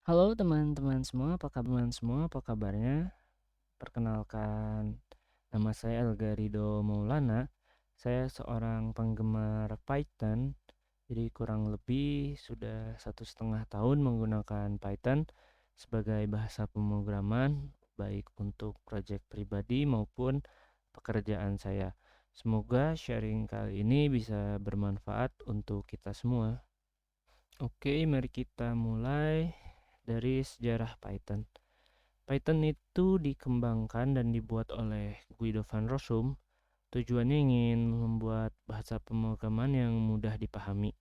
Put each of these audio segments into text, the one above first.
Halo teman-teman semua, apa kabarnya? Perkenalkan, nama saya Elgarido Maulana. Saya seorang penggemar Python, jadi kurang lebih sudah 1,5 tahun menggunakan Python sebagai bahasa pemrograman, baik untuk proyek pribadi maupun pekerjaan saya. Semoga sharing kali ini bisa bermanfaat untuk kita semua. Oke, mari kita mulai dari sejarah Python. Python itu dikembangkan dan dibuat oleh Guido van Rossum. Tujuannya ingin membuat bahasa pemrograman yang mudah dipahami.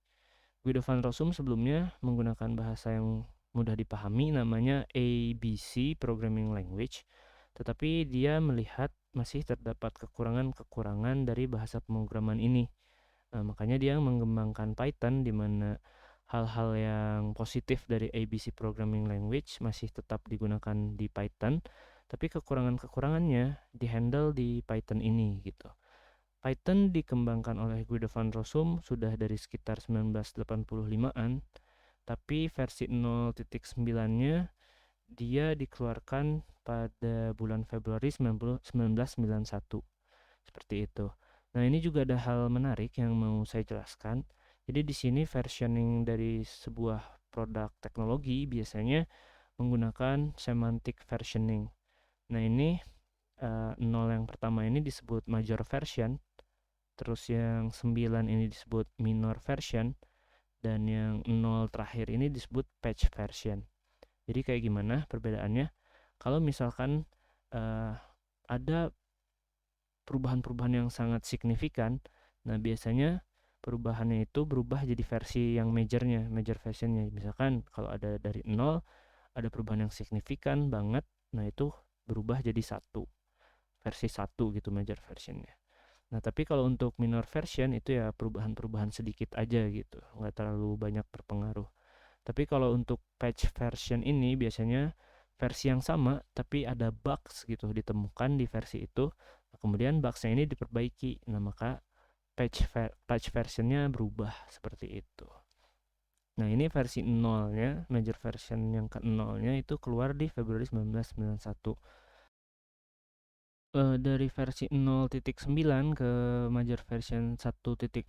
Guido van Rossum sebelumnya menggunakan bahasa yang mudah dipahami namanya ABC Programming Language, tetapi dia melihat masih terdapat kekurangan-kekurangan dari bahasa pemrograman ini. Nah, makanya dia mengembangkan Python di mana hal-hal yang positif dari ABC Programming Language masih tetap digunakan di Python, tapi kekurangan-kekurangannya dihandle di Python ini gitu. Python dikembangkan oleh Guido van Rossum sudah dari sekitar 1985-an, tapi versi 0.9-nya dia dikeluarkan pada bulan Februari 1991. Seperti itu. Nah, ini juga ada hal menarik yang mau saya jelaskan. Jadi di sini versioning dari sebuah produk teknologi biasanya menggunakan semantic versioning. Nah, ini 0 yang pertama ini disebut major version, terus yang 9 ini disebut minor version, dan yang 0 terakhir ini disebut patch version. Jadi kayak gimana perbedaannya? Kalau misalkan uh, ada perubahan-perubahan yang sangat signifikan. Nah, biasanya perubahannya itu berubah jadi versi yang major versionnya. Misalkan kalau ada dari 0, ada perubahan yang signifikan banget, nah itu berubah jadi versi satu gitu major versionnya. Nah, tapi kalau untuk minor version itu ya perubahan-perubahan sedikit aja gitu, nggak terlalu banyak berpengaruh. Tapi kalau untuk patch version ini biasanya versi yang sama tapi ada bugs gitu ditemukan di versi itu. Nah, kemudian bugsnya ini diperbaiki. Nah, maka patch versionnya berubah seperti itu. Nah, ini versi nolnya, major version yang ke nolnya itu keluar di Februari 1991. Dari versi 0.9 ke major version 1.0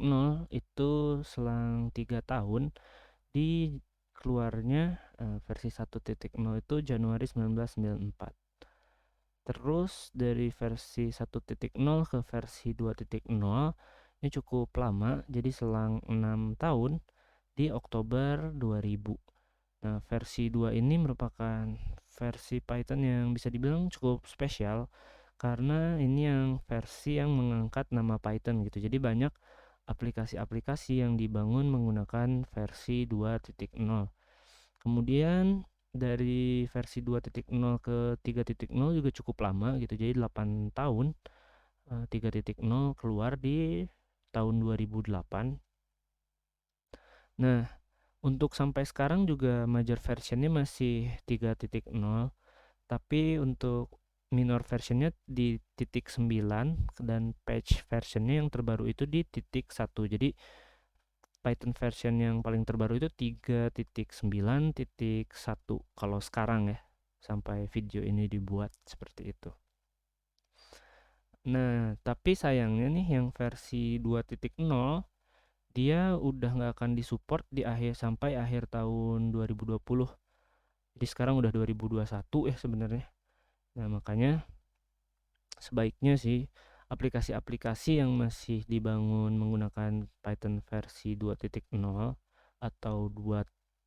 itu selang 3 tahun. Di keluarnya versi 1.0 itu Januari 1994. Terus dari versi 1.0 ke versi 2.0 ini cukup lama, jadi selang 6 tahun di Oktober 2000. Nah, versi 2 ini merupakan versi Python yang bisa dibilang cukup spesial karena ini yang versi yang mengangkat nama Python gitu. Jadi banyak aplikasi-aplikasi yang dibangun menggunakan versi 2.0. Kemudian dari versi 2.0 ke 3.0 juga cukup lama gitu. Jadi 8 tahun 3.0 keluar di tahun 2008. Nah, untuk sampai sekarang juga major versionnya masih 3.0, tapi untuk minor versionnya di titik 9 dan patch versionnya yang terbaru itu di titik 1. Jadi Python version yang paling terbaru itu 3.9.1 kalau sekarang ya, sampai video ini dibuat seperti itu. Nah, tapi sayangnya nih yang versi 2.0 dia udah nggak akan disupport di akhir sampai akhir tahun 2020. Jadi sekarang udah 2021 ya sebenarnya. Nah, makanya sebaiknya sih aplikasi-aplikasi yang masih dibangun menggunakan Python versi 2.0 atau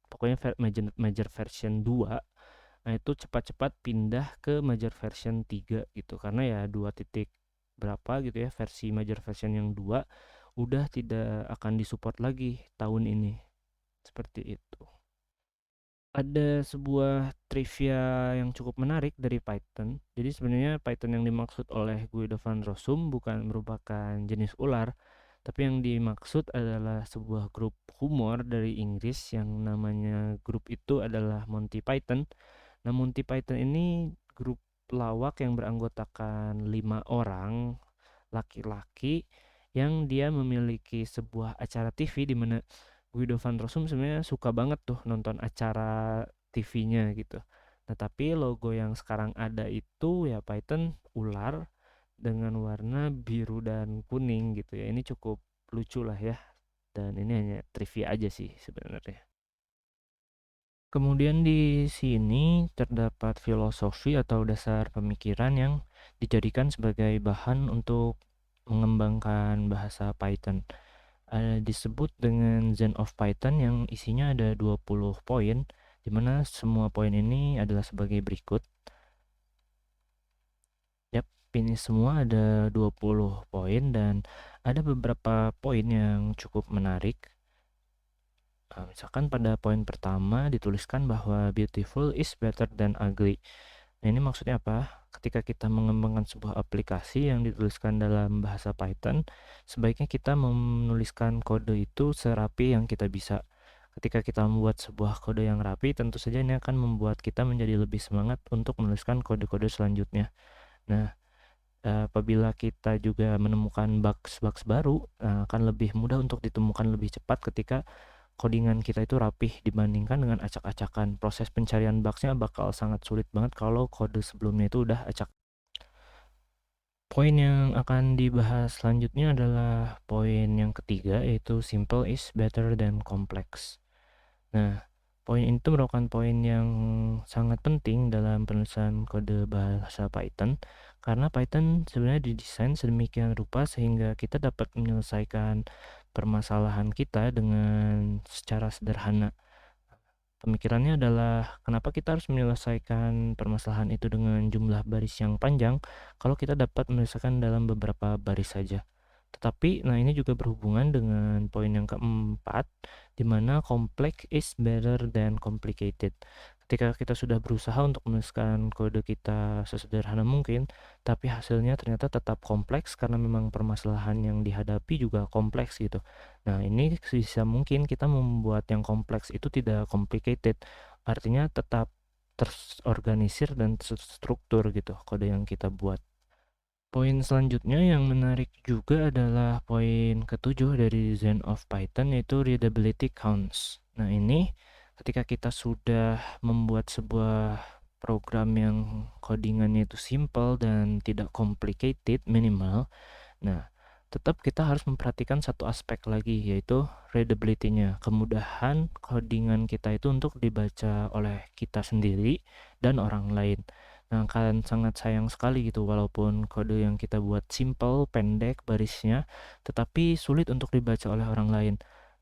pokoknya major version 2, nah itu cepat-cepat pindah ke major version 3 gitu karena ya 2 titik berapa gitu ya versi major version yang 2 udah tidak akan disupport lagi tahun ini. Seperti itu. Ada sebuah trivia yang cukup menarik dari Python. Jadi sebenarnya Python yang dimaksud oleh Guido van Rossum bukan merupakan jenis ular, tapi yang dimaksud adalah sebuah grup humor dari Inggris yang namanya grup itu adalah Monty Python. Nah, Monty Python ini grup lawak yang beranggotakan 5 orang laki-laki yang dia memiliki sebuah acara TV di mana Guido van Rossum sebenarnya suka banget tuh nonton acara TV-nya gitu. Nah, tapi logo yang sekarang ada itu ya Python ular dengan warna biru dan kuning gitu ya. Ini cukup lucu lah ya. Dan ini hanya trivia aja sih sebenarnya. Kemudian di sini terdapat filosofi atau dasar pemikiran yang dijadikan sebagai bahan untuk mengembangkan bahasa Python. Disebut dengan Zen of Python yang isinya ada 20 poin, di mana semua poin ini adalah sebagai berikut. Yap, ini semua ada 20 poin dan ada beberapa poin yang cukup menarik. Misalkan pada poin pertama dituliskan bahwa beautiful is better than ugly. Nah, ini maksudnya apa? Ketika kita mengembangkan sebuah aplikasi yang dituliskan dalam bahasa Python, sebaiknya kita menuliskan kode itu serapi yang kita bisa. Ketika kita membuat sebuah kode yang rapi, tentu saja ini akan membuat kita menjadi lebih semangat untuk menuliskan kode-kode selanjutnya. Nah, apabila kita juga menemukan bugs-bugs baru, akan lebih mudah untuk ditemukan lebih cepat ketika codingan kita itu rapih dibandingkan dengan acak-acakan. Proses pencarian bugsnya bakal sangat sulit banget kalau kode sebelumnya itu udah acak. Poin yang akan dibahas selanjutnya adalah poin yang ketiga, yaitu simple is better than complex. Nah, poin itu merupakan poin yang sangat penting dalam penulisan kode bahasa Python, karena Python sebenarnya didesain sedemikian rupa sehingga kita dapat menyelesaikan permasalahan kita dengan secara sederhana. Pemikirannya adalah kenapa kita harus menyelesaikan permasalahan itu dengan jumlah baris yang panjang kalau kita dapat menyelesaikan dalam beberapa baris saja. Tetapi, nah ini juga berhubungan dengan poin yang keempat, di mana complex is better than complicated. Ketika kita sudah berusaha untuk menuliskan kode kita sesederhana mungkin, tapi hasilnya ternyata tetap kompleks karena memang permasalahan yang dihadapi juga kompleks gitu. Nah, ini bisa mungkin kita membuat yang kompleks itu tidak complicated, artinya tetap terorganisir dan terstruktur gitu kode yang kita buat. Poin selanjutnya yang menarik juga adalah poin ketujuh dari Zen of Python, yaitu readability counts. Nah, ini ketika kita sudah membuat sebuah program yang codingannya itu simple dan tidak complicated, minimal. Nah, tetap kita harus memperhatikan satu aspek lagi, yaitu readability-nya, kemudahan codingan kita itu untuk dibaca oleh kita sendiri dan orang lain. Nah, kan sangat sayang sekali gitu, walaupun kode yang kita buat simple, pendek barisnya, tetapi sulit untuk dibaca oleh orang lain.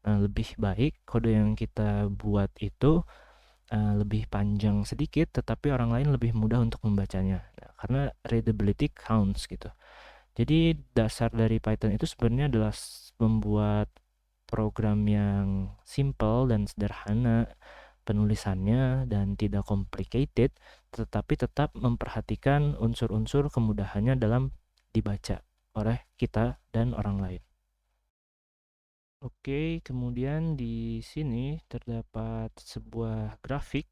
Nah, lebih baik kode yang kita buat itu lebih panjang sedikit, tetapi orang lain lebih mudah untuk membacanya. Nah, karena readability counts gitu. Jadi dasar dari Python itu sebenarnya adalah membuat program yang simple dan sederhana penulisannya dan tidak complicated, tetapi tetap memperhatikan unsur-unsur kemudahannya dalam dibaca oleh kita dan orang lain. Oke, kemudian di sini terdapat sebuah grafik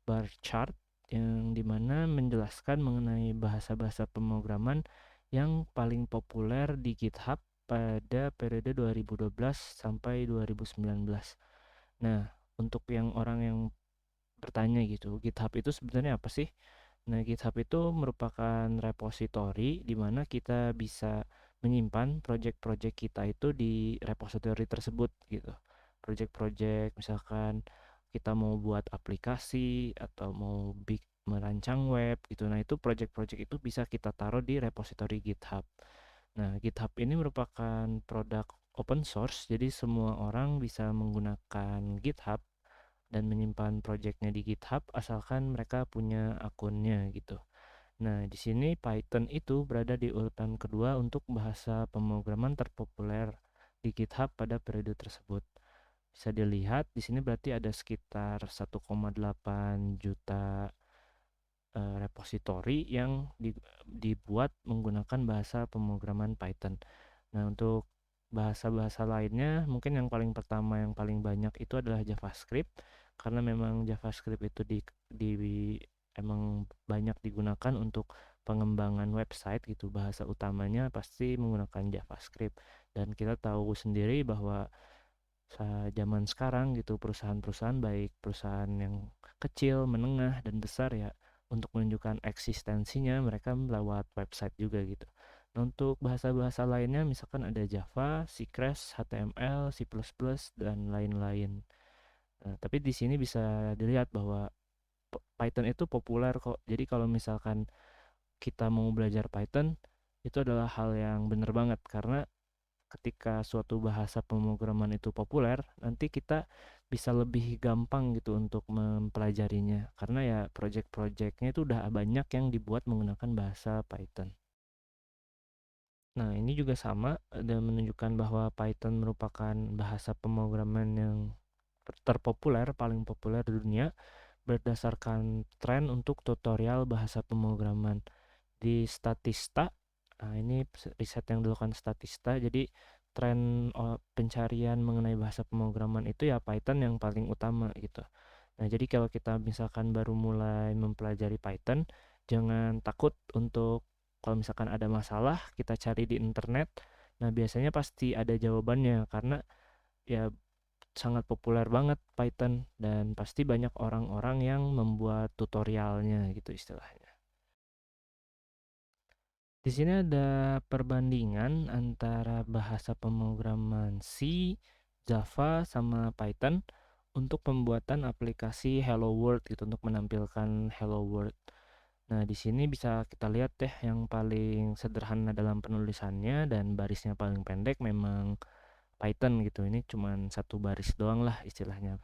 bar chart yang dimana menjelaskan mengenai bahasa-bahasa pemrograman yang paling populer di GitHub pada periode 2012 sampai 2019. Nah, untuk yang orang yang bertanya gitu, GitHub itu sebenarnya apa sih? Nah, GitHub itu merupakan repositori di mana kita bisa menyimpan project-project kita itu di repositori tersebut gitu. Project-project misalkan kita mau buat aplikasi atau mau merancang web gitu. Nah, itu project-project itu bisa kita taruh di repositori GitHub. Nah, GitHub ini merupakan produk open source, jadi semua orang bisa menggunakan GitHub dan menyimpan projectnya di GitHub asalkan mereka punya akunnya gitu. Nah, di sini Python itu berada di urutan kedua untuk bahasa pemrograman terpopuler di GitHub pada periode tersebut. Bisa dilihat di sini berarti ada sekitar 1,8 juta repositori yang dibuat menggunakan bahasa pemrograman Python. Nah, untuk bahasa-bahasa lainnya mungkin yang paling pertama yang paling banyak itu adalah JavaScript, karena memang JavaScript itu emang banyak digunakan untuk pengembangan website gitu. Bahasa utamanya pasti menggunakan JavaScript, dan kita tahu sendiri bahwa zaman sekarang gitu perusahaan-perusahaan baik perusahaan yang kecil, menengah, dan besar ya untuk menunjukkan eksistensinya mereka lewat website juga gitu. Nah, untuk bahasa-bahasa lainnya misalkan ada Java, C Crash, HTML, C++, dan lain-lain. Nah, tapi di sini bisa dilihat bahwa Python itu populer kok. Jadi kalau misalkan kita mau belajar Python, itu adalah hal yang benar banget karena ketika suatu bahasa pemrograman itu populer, nanti kita bisa lebih gampang gitu untuk mempelajarinya karena ya project-projectnya itu udah banyak yang dibuat menggunakan bahasa Python. Nah, ini juga sama dan menunjukkan bahwa Python merupakan bahasa pemrograman yang terpopuler, paling populer di dunia berdasarkan tren untuk tutorial bahasa pemrograman di Statista. Nah, ini riset yang dilakukan Statista. Jadi tren pencarian mengenai bahasa pemrograman itu ya Python yang paling utama gitu. Nah, jadi kalau kita misalkan baru mulai mempelajari Python, jangan takut untuk kalau misalkan ada masalah, kita cari di internet. Nah, biasanya pasti ada jawabannya karena ya sangat populer banget Python dan pasti banyak orang-orang yang membuat tutorialnya gitu istilahnya. Di sini ada perbandingan antara bahasa pemrograman C, Java, sama Python untuk pembuatan aplikasi Hello World gitu untuk menampilkan Hello World. Nah, di sini bisa kita lihat deh yang paling sederhana dalam penulisannya dan barisnya paling pendek memang Python gitu. Ini cuma satu baris doang lah istilahnya.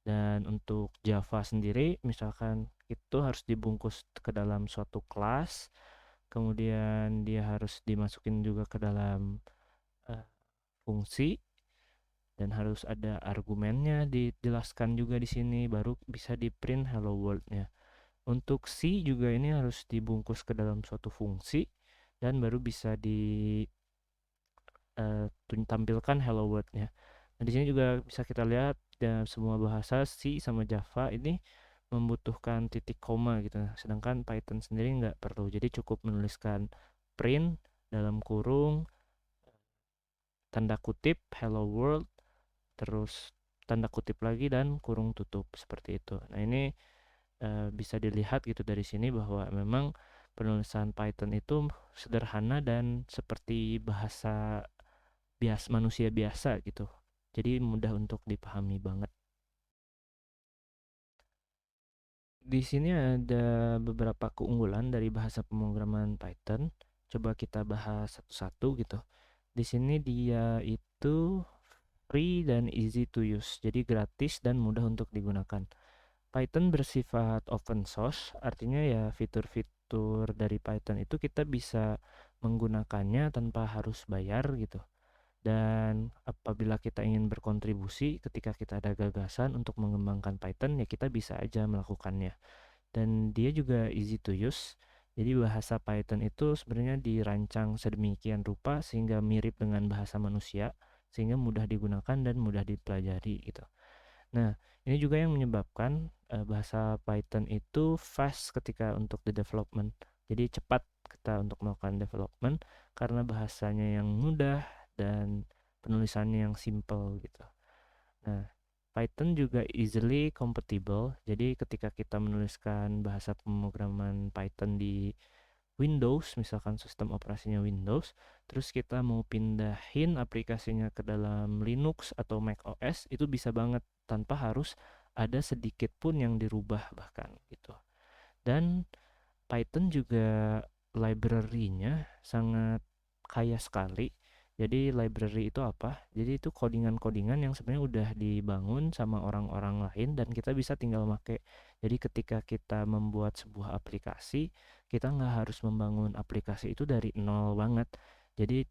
Dan untuk Java sendiri, misalkan itu harus dibungkus ke dalam suatu kelas, kemudian dia harus dimasukin juga ke dalam eh, fungsi dan harus ada argumennya dijelaskan juga di sini baru bisa di print hello world-nya. Untuk C juga ini harus dibungkus ke dalam suatu fungsi dan baru bisa ditampilkan hello world-nya. Nah, di sini juga bisa kita lihat dan semua bahasa C sama Java ini membutuhkan titik koma gitu. Sedangkan Python sendiri nggak perlu. Jadi cukup menuliskan print dalam kurung tanda kutip hello world terus tanda kutip lagi dan kurung tutup seperti itu. Nah, ini bisa dilihat gitu dari sini bahwa memang penulisan Python itu sederhana dan seperti bahasa manusia biasa gitu. Jadi mudah untuk dipahami banget. Di sini ada beberapa keunggulan dari bahasa pemrograman Python. Coba kita bahas satu-satu gitu. Di sini dia itu free dan easy to use, jadi gratis dan mudah untuk digunakan. Python bersifat open source, artinya ya fitur-fitur dari Python itu kita bisa menggunakannya tanpa harus bayar gitu. Dan apabila kita ingin berkontribusi ketika kita ada gagasan untuk mengembangkan Python, ya kita bisa aja melakukannya. Dan dia juga easy to use. Jadi bahasa Python itu sebenarnya dirancang sedemikian rupa sehingga mirip dengan bahasa manusia, sehingga mudah digunakan dan mudah dipelajari gitu. Nah, ini juga yang menyebabkan bahasa Python itu fast ketika untuk the development. Jadi cepat kita untuk melakukan development karena bahasanya yang mudah dan penulisannya yang simple gitu. Nah, Python juga easily compatible. Jadi ketika kita menuliskan bahasa pemrograman Python di Windows, misalkan sistem operasinya Windows, terus kita mau pindahin aplikasinya ke dalam Linux atau Mac OS, itu bisa banget tanpa harus ada sedikit pun yang dirubah bahkan gitu. Dan Python juga library-nya sangat kaya sekali. Jadi library itu apa? Jadi itu codingan-codingan yang sebenarnya udah dibangun sama orang-orang lain dan kita bisa tinggal make. Jadi ketika kita membuat sebuah aplikasi, kita nggak harus membangun aplikasi itu dari nol banget. Jadi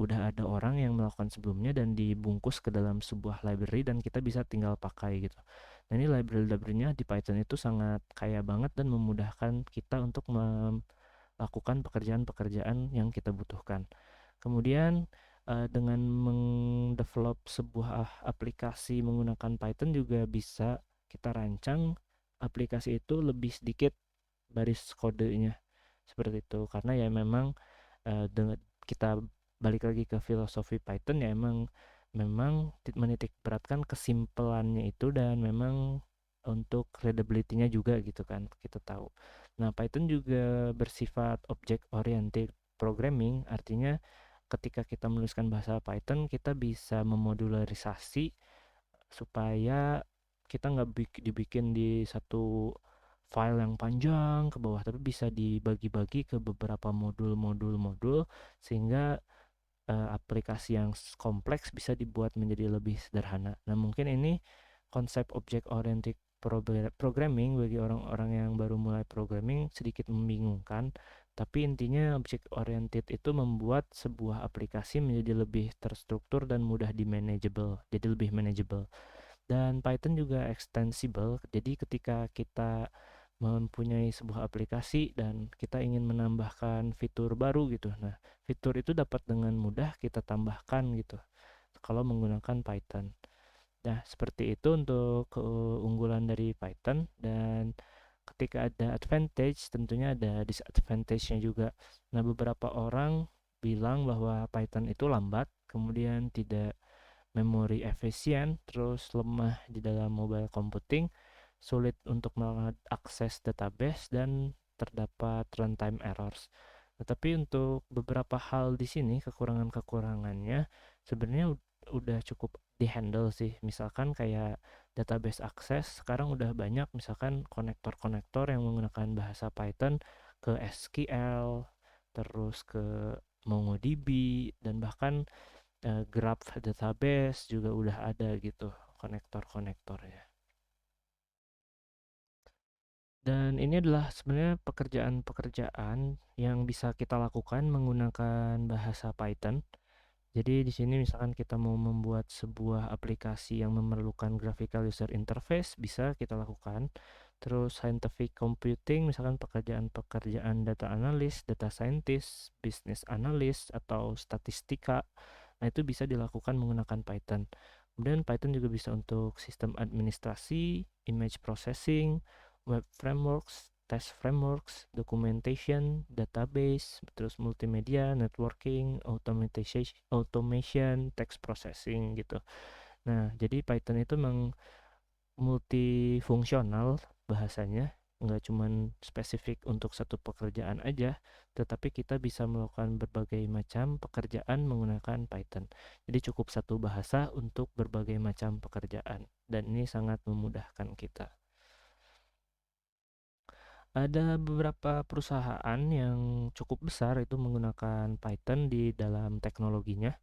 udah ada orang yang melakukan sebelumnya dan dibungkus ke dalam sebuah library dan kita bisa tinggal pakai gitu. Nah, ini library-library-nya di Python itu sangat kaya banget dan memudahkan kita untuk melakukan pekerjaan-pekerjaan yang kita butuhkan. Kemudian dengan mendevelop sebuah aplikasi menggunakan Python juga bisa kita rancang aplikasi itu lebih sedikit baris kodenya seperti itu karena ya memang dengan kita balik lagi ke filosofi Python ya memang menitik beratkan kesimpelannya itu dan memang untuk readability-nya juga gitu kan kita tahu. Nah, Python juga bersifat object oriented programming, artinya ketika kita menuliskan bahasa Python kita bisa memodularisasi supaya kita nggak dibikin di satu file yang panjang ke bawah, tapi bisa dibagi-bagi ke beberapa modul-modul sehingga aplikasi yang kompleks bisa dibuat menjadi lebih sederhana. Nah, mungkin ini konsep object oriented programming bagi orang-orang yang baru mulai programming sedikit membingungkan, tapi intinya object oriented itu membuat sebuah aplikasi menjadi lebih terstruktur dan mudah di manageable, jadi lebih manageable. Dan Python juga extensible, jadi ketika kita mempunyai sebuah aplikasi dan kita ingin menambahkan fitur baru gitu. Nah, fitur itu dapat dengan mudah kita tambahkan gitu kalau menggunakan Python. Nah, seperti itu untuk keunggulan dari Python, dan ketika ada advantage tentunya ada disadvantage-nya juga. Nah, beberapa orang bilang bahwa Python itu lambat, kemudian tidak memori efisien, terus lemah di dalam mobile computing, sulit untuk mengakses database, dan terdapat runtime errors. Tetapi untuk beberapa hal di sini kekurangan-kekurangannya sebenarnya udah cukup dihandle sih. Misalkan kayak database access sekarang udah banyak, misalkan konektor-konektor yang menggunakan bahasa Python ke SQL, terus ke MongoDB, dan bahkan Graph database juga udah ada gitu konektor-konektornya. Dan ini adalah sebenarnya pekerjaan-pekerjaan yang bisa kita lakukan menggunakan bahasa Python. Jadi di sini misalkan kita mau membuat sebuah aplikasi yang memerlukan graphical user interface, bisa kita lakukan. Terus scientific computing, misalkan pekerjaan-pekerjaan data analis, data scientist, business analyst, atau statistika. Nah, itu bisa dilakukan menggunakan Python. Kemudian Python juga bisa untuk sistem administrasi, image processing, web frameworks, test frameworks, documentation, database, terus multimedia, networking, automation, text processing gitu. Nah, jadi Python itu memang multifungsional bahasanya, nggak cuman spesifik untuk satu pekerjaan aja, tetapi kita bisa melakukan berbagai macam pekerjaan menggunakan Python. Jadi cukup satu bahasa untuk berbagai macam pekerjaan, dan ini sangat memudahkan kita. Ada beberapa perusahaan yang cukup besar itu menggunakan Python di dalam teknologinya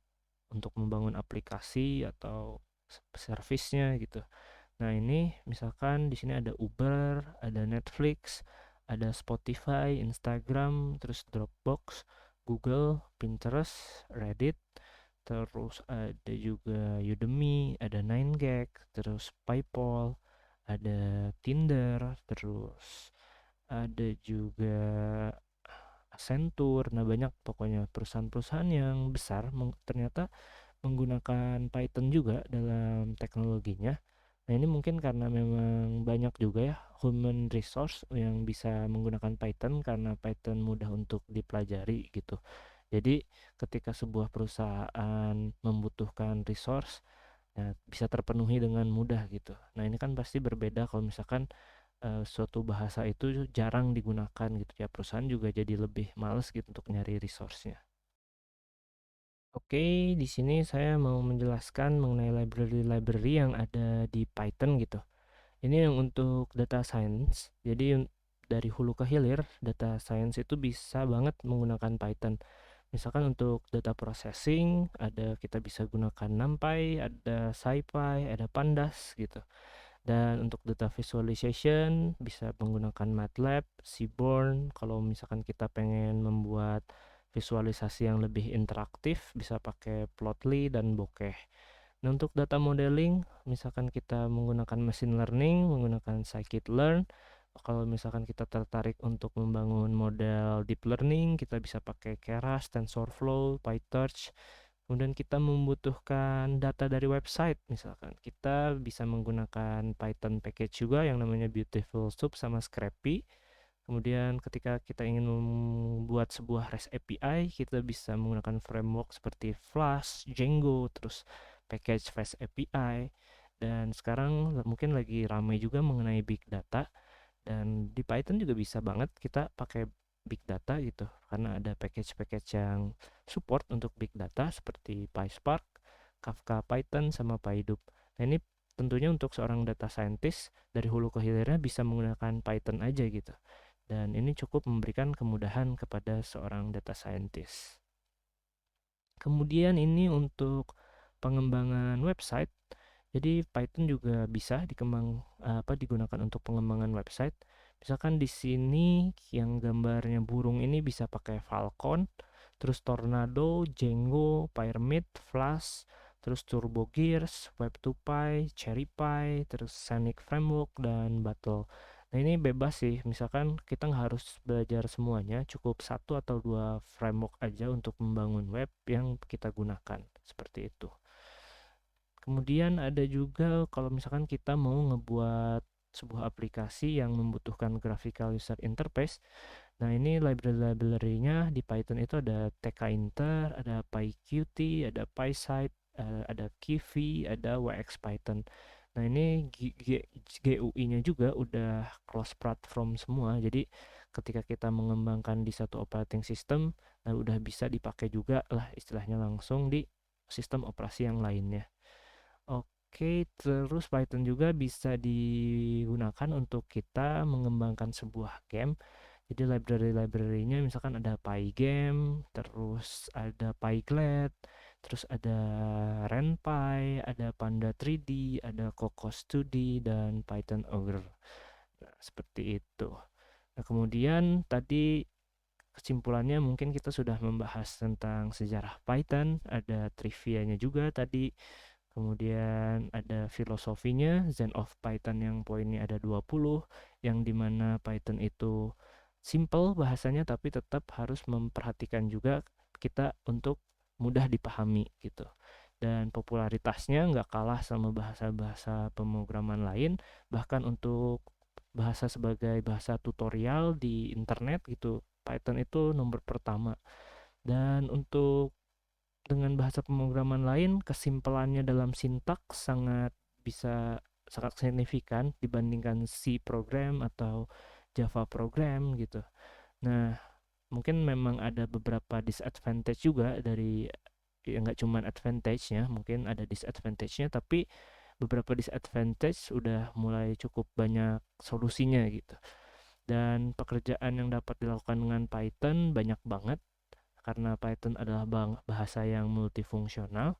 untuk membangun aplikasi atau servisnya gitu. Nah, ini misalkan di sini ada Uber, ada Netflix, ada Spotify, Instagram, terus Dropbox, Google, Pinterest, Reddit, terus ada juga Udemy, ada 9gag, terus PayPal, ada Tinder, terus ada juga Accenture. Nah, banyak pokoknya perusahaan-perusahaan yang besar ternyata menggunakan Python juga dalam teknologinya. Nah, ini mungkin karena memang banyak juga ya human resource yang bisa menggunakan Python karena Python mudah untuk dipelajari gitu. Jadi ketika sebuah perusahaan membutuhkan resource, ya bisa terpenuhi dengan mudah gitu. Nah, ini kan pasti berbeda kalau misalkan suatu bahasa itu jarang digunakan gitu ya. Perusahaan juga jadi lebih males gitu untuk nyari resource-nya. Oke, di sini saya mau menjelaskan mengenai library-library yang ada di Python gitu. Ini yang untuk data science. Jadi dari hulu ke hilir, data science itu bisa banget menggunakan Python. Misalkan untuk data processing, kita bisa gunakan NumPy, ada SciPy, ada Pandas gitu. Dan untuk data visualization bisa menggunakan MATLAB, Seaborn. Kalau misalkan kita pengen membuat visualisasi yang lebih interaktif bisa pakai Plotly dan Bokeh. Nah, untuk data modeling misalkan kita menggunakan machine learning, menggunakan scikit-learn. Kalau misalkan kita tertarik untuk membangun model deep learning, kita bisa pakai Keras, TensorFlow, PyTorch. Kemudian kita membutuhkan data dari website, misalkan kita bisa menggunakan Python package juga yang namanya Beautiful Soup sama Scrappy. Kemudian ketika kita ingin membuat sebuah REST API, kita bisa menggunakan framework seperti Flask, Django, terus package Fast API. Dan sekarang mungkin lagi ramai juga mengenai big data, dan di Python juga bisa banget kita pakai big data gitu, karena ada package-package yang support untuk big data seperti PySpark, Kafka Python, sama PyDub. Nah, ini tentunya untuk seorang data scientist dari hulu ke hilirnya bisa menggunakan Python aja gitu. Dan ini cukup memberikan kemudahan kepada seorang data scientist. Kemudian ini untuk pengembangan website. Jadi Python juga bisa digunakan untuk pengembangan website. Misalkan di sini yang gambarnya burung ini bisa pakai Falcon, terus Tornado, Django, Pyramid, Flash, terus Turbo Gears, Web2Py, CherryPy, terus Scenic Framework, dan Battle. Nah, ini bebas sih, misalkan kita nggak harus belajar semuanya, cukup satu atau dua framework aja untuk membangun web yang kita gunakan, seperti itu. Kemudian ada juga kalau misalkan kita mau ngebuat sebuah aplikasi yang membutuhkan graphical user interface. Nah, ini library-nya di Python itu ada tkinter, ada pyqt, ada pysite, ada Kivy, ada wxPython. Nah, ini GUI-nya juga udah cross platform semua. Jadi ketika kita mengembangkan di satu operating system, nah udah bisa dipakai juga lah istilahnya langsung di sistem operasi yang lainnya. Oke, terus Python juga bisa digunakan untuk kita mengembangkan sebuah game. Jadi library-nya misalkan ada Pygame, terus ada Pyglad, terus ada RenPy, ada Panda 3D, ada Cocos 2D, dan Python Ogre. Nah, seperti itu. Nah, kemudian tadi kesimpulannya mungkin kita sudah membahas tentang sejarah Python, ada trivianya juga tadi. Kemudian ada filosofinya, Zen of Python yang poinnya ada 20, yang dimana Python itu simple bahasanya tapi tetap harus memperhatikan juga kita untuk mudah dipahami gitu. Dan popularitasnya nggak kalah sama bahasa-bahasa pemrograman lain, bahkan untuk bahasa sebagai bahasa tutorial di internet gitu, Python itu nomor pertama. Dan untuk dengan bahasa pemrograman lain, kesimpulannya dalam sintaks sangat signifikan dibandingkan C program atau Java program gitu. Nah, mungkin memang ada beberapa disadvantage juga dari, ya nggak cuma advantage-nya, mungkin ada disadvantage-nya, tapi beberapa disadvantage udah mulai cukup banyak solusinya gitu. Dan pekerjaan yang dapat dilakukan dengan Python banyak banget, karena Python adalah bahasa yang multifungsional.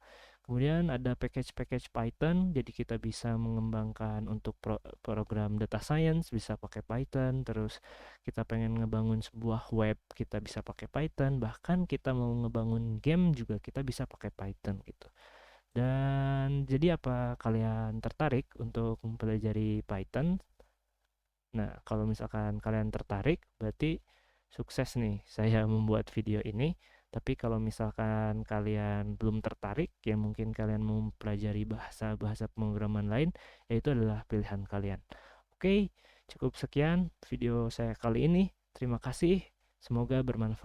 Kemudian ada package-package Python, jadi kita bisa mengembangkan untuk program data science bisa pakai Python. Terus kita pengen ngebangun sebuah web, kita bisa pakai Python. Bahkan kita mau ngebangun game juga kita bisa pakai Python gitu. Dan jadi apa kalian tertarik untuk mempelajari Python? Nah, kalau misalkan kalian tertarik, berarti sukses nih saya membuat video ini. Tapi kalau misalkan kalian belum tertarik, ya mungkin kalian mau mempelajari bahasa-bahasa pemrograman lain, ya itu adalah pilihan kalian. Oke, cukup sekian video saya kali ini. Terima kasih, semoga bermanfaat.